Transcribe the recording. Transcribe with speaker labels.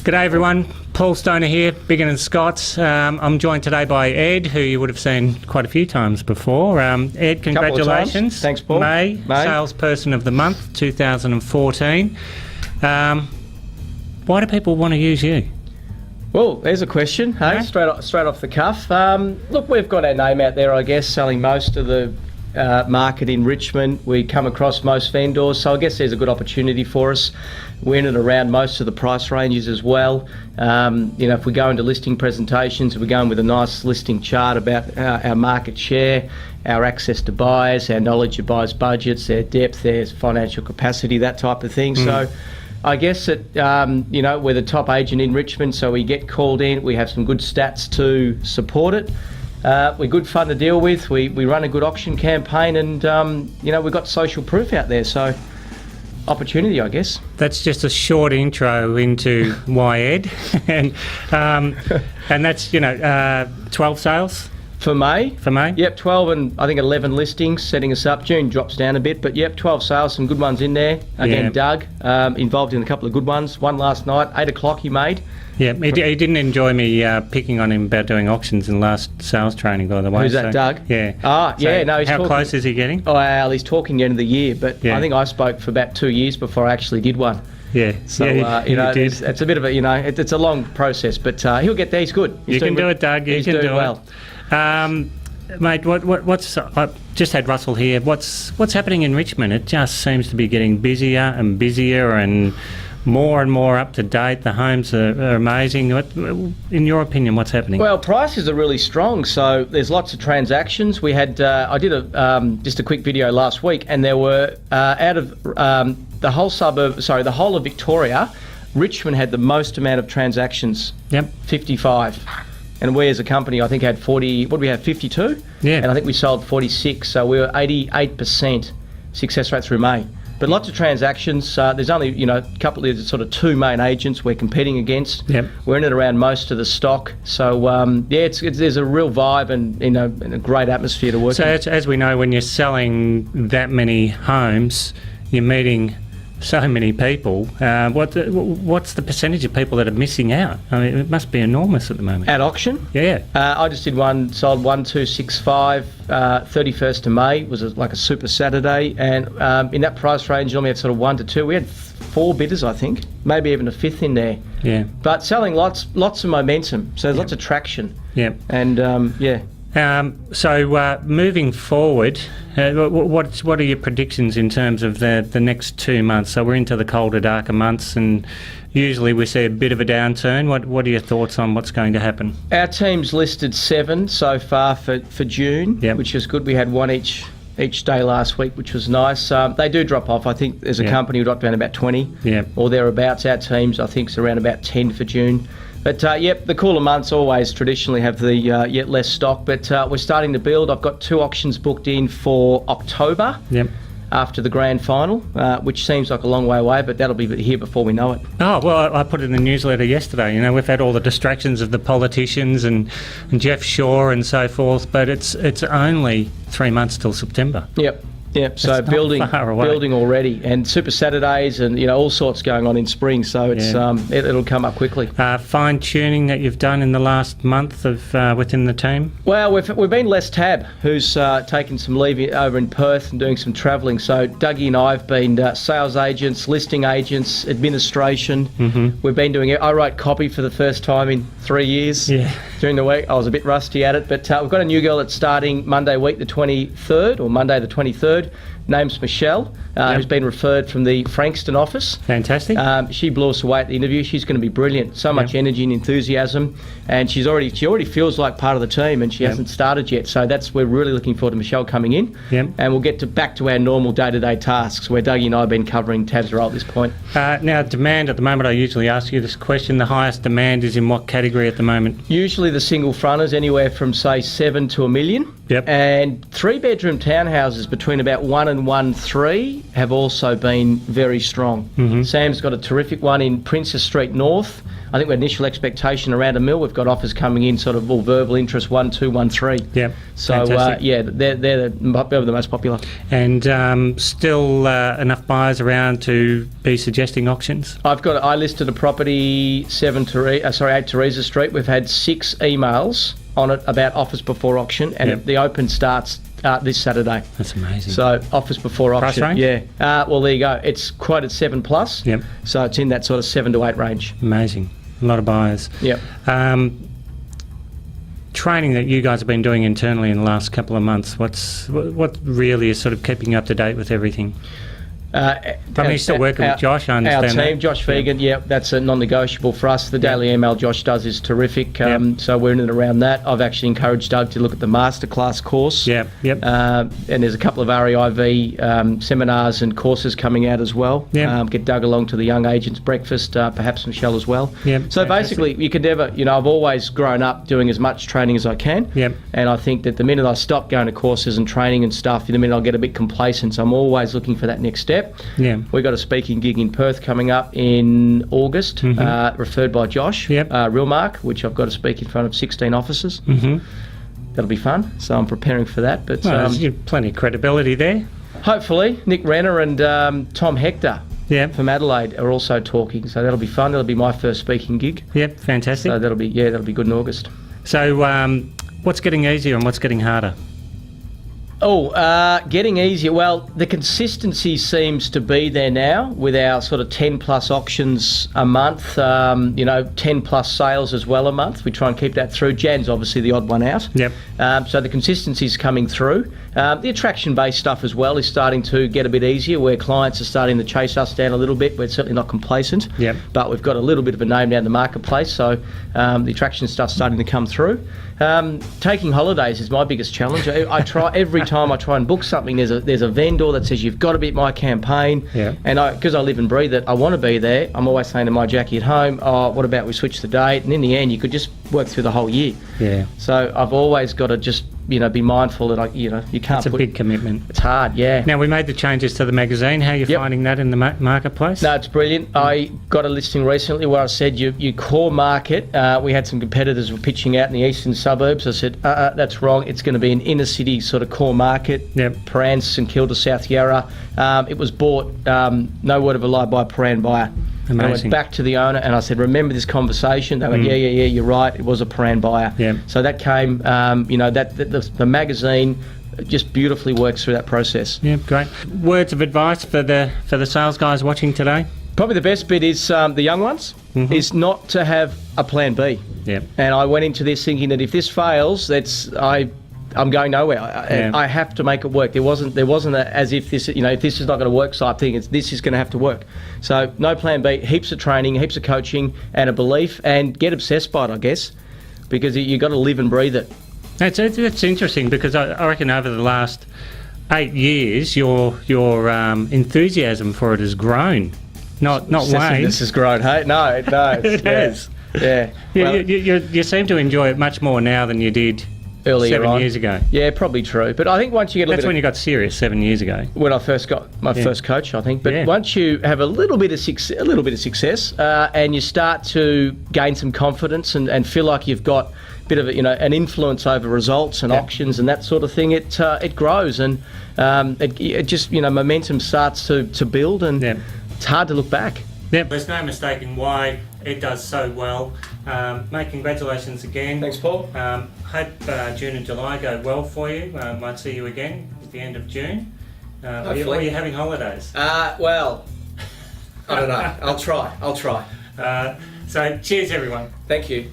Speaker 1: G'day everyone, Paul Stoner here, Biggin & Scott's. I'm joined today by Ed, who you would have seen quite a few times before. Ed, congratulations.
Speaker 2: Thanks, Paul.
Speaker 1: May, Salesperson of the Month 2014. Why do people want to use you?
Speaker 2: Well, there's a question, hey, straight off the cuff. Look, we've got our name out there, I guess, selling most of the market in Richmond. We come across most vendors, so I guess there's a good opportunity for us. We're in and around most of the price ranges as well. If we go into listing presentations, we're going with a nice listing chart about our market share, our access to buyers, our knowledge of buyers' budgets, their depth, their financial capacity, that type of thing. So I guess that, we're the top agent in Richmond, so we get called in. We have some good stats to support it. We're good fun to deal with. We run a good auction campaign, and we've got social proof out there, so opportunity, I guess.
Speaker 1: That's just a short intro into why Ed, and that's 12 sales
Speaker 2: for May. Yep, 12 and I think 11 listings setting us up. June drops down a bit, but yep, 12 sales, some good ones in there. Again, Doug involved in a couple of good ones. One last night, 8 o'clock he made. Yeah,
Speaker 1: he didn't enjoy me picking on him about doing auctions in last sales training, by the way.
Speaker 2: Who's that, Doug?
Speaker 1: Yeah.
Speaker 2: He's
Speaker 1: how close is he getting?
Speaker 2: Oh, well, he's talking the end of the year, but I think I spoke for about 2 years before I actually did one.
Speaker 1: Yeah,
Speaker 2: so it's a bit of a it's a long process, but he'll get there. He's good.
Speaker 1: You can do it, Doug.
Speaker 2: He's doing well.
Speaker 1: Mate, what's I just had Russell here. What's happening in Richmond? It just seems to be getting busier and busier and more up to date. The homes are amazing. In your opinion, what's happening?
Speaker 2: Well, prices are really strong, so there's lots of transactions. We had I did just a quick video last week, and there were out of the whole of Victoria, Richmond had the most amount of transactions.
Speaker 1: Yep,
Speaker 2: 55. And we as a company, I think, had 40, what did we have, 52?
Speaker 1: Yeah.
Speaker 2: And I think we sold 46, so we were 88% success rate through May. But lots of transactions. There's only, a couple of sort of two main agents we're competing against.
Speaker 1: Yep.
Speaker 2: We're in and around most of the stock. So, there's a real vibe and a great atmosphere to work in.
Speaker 1: So as we know, when you're selling that many homes, you're meeting so many people. What's the percentage of people that are missing out? I mean, it must be enormous at the moment.
Speaker 2: At auction?
Speaker 1: Yeah.
Speaker 2: I just did one, sold 1265, 31st of May, was like a super Saturday, and in that price range, normally had sort of 1 to 2. We had 4 bidders, I think, maybe even a fifth in there.
Speaker 1: Yeah.
Speaker 2: But selling lots of momentum, so there's lots of traction.
Speaker 1: Yeah.
Speaker 2: And
Speaker 1: So moving forward, what are your predictions in terms of the next 2 months? So we're into the colder, darker months, and usually we see a bit of a downturn. What are your thoughts on what's going to happen?
Speaker 2: Our team's listed 7 so far for June, which is good. We had 1 each day last week, which was nice. They do drop off. I think there's a company who dropped down about 20 or thereabouts. Our teams, I think, is around about 10 for June. But the cooler months always traditionally have the yet less stock, but we're starting to build. I've got 2 auctions booked in for October after the grand final, which seems like a long way away, but that'll be here before we know it.
Speaker 1: Oh, well, I put it in the newsletter yesterday. We've had all the distractions of the politicians and Jeff Shaw and so forth, but it's only 3 months till September.
Speaker 2: Yep, so building already, and Super Saturdays and all sorts going on in spring, so it's it'll come up quickly.
Speaker 1: Fine tuning that you've done in the last month of within the team.
Speaker 2: Well, we've been Les Tab, who's taken some leave over in Perth and doing some travelling. So Dougie and I have been sales agents, listing agents, administration. Mm-hmm. We've been doing it. I wrote copy for the first time in 3 years.
Speaker 1: Yeah.
Speaker 2: During the week, I was a bit rusty at it, but we've got a new girl that's starting Monday week the 23rd or Monday the 23rd. Name's Michelle, who's been referred from the Frankston office.
Speaker 1: Fantastic.
Speaker 2: She blew us away at the interview. She's going to be brilliant. So much energy and enthusiasm, and she already feels like part of the team, and she hasn't started yet. So we're really looking forward to Michelle coming in, and we'll get back to our normal day-to-day tasks where Dougie and I have been covering Tab's role at this point.
Speaker 1: Now, demand at the moment, I usually ask you this question. The highest demand is in what category at the moment?
Speaker 2: Usually the single fronters, anywhere from say 7 to $1 million.
Speaker 1: Yep.
Speaker 2: And 3-bedroom townhouses between about 1 and 1.3 have also been very strong. Mm-hmm. Sam's got a terrific one in Princess Street North, I think we're initial expectation around $1 million. We've got offers coming in, sort of all verbal interest, 1, 2, 1, 3.
Speaker 1: Yep.
Speaker 2: So they're the most popular.
Speaker 1: And still enough buyers around to be suggesting auctions?
Speaker 2: I listed a property 8 Teresa Street. We've had 6 emails on it about offers before auction, and the open starts this Saturday.
Speaker 1: That's amazing.
Speaker 2: So offers before auction.
Speaker 1: Price range?
Speaker 2: Yeah. Well, there you go. It's quoted 7+.
Speaker 1: Yep.
Speaker 2: So it's in that sort of 7 to 8 range.
Speaker 1: Amazing. A lot of buyers.
Speaker 2: Yep.
Speaker 1: Training that you guys have been doing internally in the last couple of months, what really is sort of keeping you up to date with everything? You're still working with Josh, I understand.
Speaker 2: Our team, Josh Fegan, that's a non-negotiable for us. The daily email Josh does is terrific, so we're in and around that. I've actually encouraged Doug to look at the masterclass course. And there's a couple of REIV seminars and courses coming out as well. Get Doug along to the Young Agents Breakfast, perhaps Michelle as well. So basically, you can never, I've always grown up doing as much training as I can. And I think that the minute I stop going to courses and training and stuff, the minute I'll get a bit complacent. So I'm always looking for that next step. We've got a speaking gig in Perth coming up in August, referred by Josh, Real Mark, which I've got to speak in front of 16 officers. That'll be fun, so I'm preparing for that. But
Speaker 1: there's plenty of credibility there.
Speaker 2: Hopefully, Nick Renner and Tom Hector from Adelaide are also talking, so that'll be fun. That'll be my first speaking gig.
Speaker 1: Fantastic.
Speaker 2: So that'll be good in August.
Speaker 1: So what's getting easier and what's getting harder?
Speaker 2: Getting easier. Well, the consistency seems to be there now with our sort of 10+ auctions a month, 10+ sales as well a month. We try and keep that through. Jan's obviously the odd one out. So the consistency's coming through. The attraction-based stuff as well is starting to get a bit easier, where clients are starting to chase us down a little bit. We're certainly not complacent, but we've got a little bit of a name down the marketplace, so the attraction stuff's starting to come through. Taking holidays is my biggest challenge. I try every time I try and book something. There's a vendor that says you've got to be at my campaign, and because I live and breathe it, I want to be there. I'm always saying to my Jackie at home, what about we switch the date? And in the end, you could just work through the whole year. So I've always got to just be mindful that you can't.
Speaker 1: It's a big commitment.
Speaker 2: It's hard. Now
Speaker 1: we made the changes to the magazine. How are you finding that in the marketplace?
Speaker 2: No, it's brilliant. I got a listing recently where I said your core market. We had some competitors were pitching out in the eastern suburbs. I said that's wrong. It's going to be an inner city sort of core market. Paran, St Kilda, South Yarra. It was bought. No word of a lie by a Paran buyer.
Speaker 1: Amazing.
Speaker 2: I went back to the owner and I said, remember this conversation? They went, yeah, you're right. It was a Paran buyer. So that came, the magazine just beautifully works through that process.
Speaker 1: Great. Words of advice for the sales guys watching today?
Speaker 2: Probably the best bit is the young ones, is not to have a plan B. And I went into this thinking that if this fails, I'm going nowhere. I have to make it work. There wasn't as if this, if this is not going to work type thing. This is going to have to work. So no plan B. Heaps of training, heaps of coaching, and a belief, and get obsessed by it, I guess, because you got to live and breathe it.
Speaker 1: That's interesting, because I reckon over the last 8 years, your enthusiasm for it has grown, not waned.
Speaker 2: This has grown. Hey, no, it
Speaker 1: has. You seem to enjoy it much more now than you did earlier 7 years ago.
Speaker 2: Yeah, probably true. But I think once you get
Speaker 1: that's when you got serious 7 years ago.
Speaker 2: When I first got my first coach, I think. But once you have a little bit of success, and you start to gain some confidence and feel like you've got a bit of an influence over results and auctions and that sort of thing, it grows, and it just momentum starts to build, and it's hard to look back.
Speaker 1: There's no mistaking why it does so well. Mate, congratulations again.
Speaker 2: Thanks, Paul.
Speaker 1: Hope June and July go well for you. Might see you again at the end of June. Are you having holidays?
Speaker 2: Well, I don't know. I'll try.
Speaker 1: So cheers, everyone.
Speaker 2: Thank you.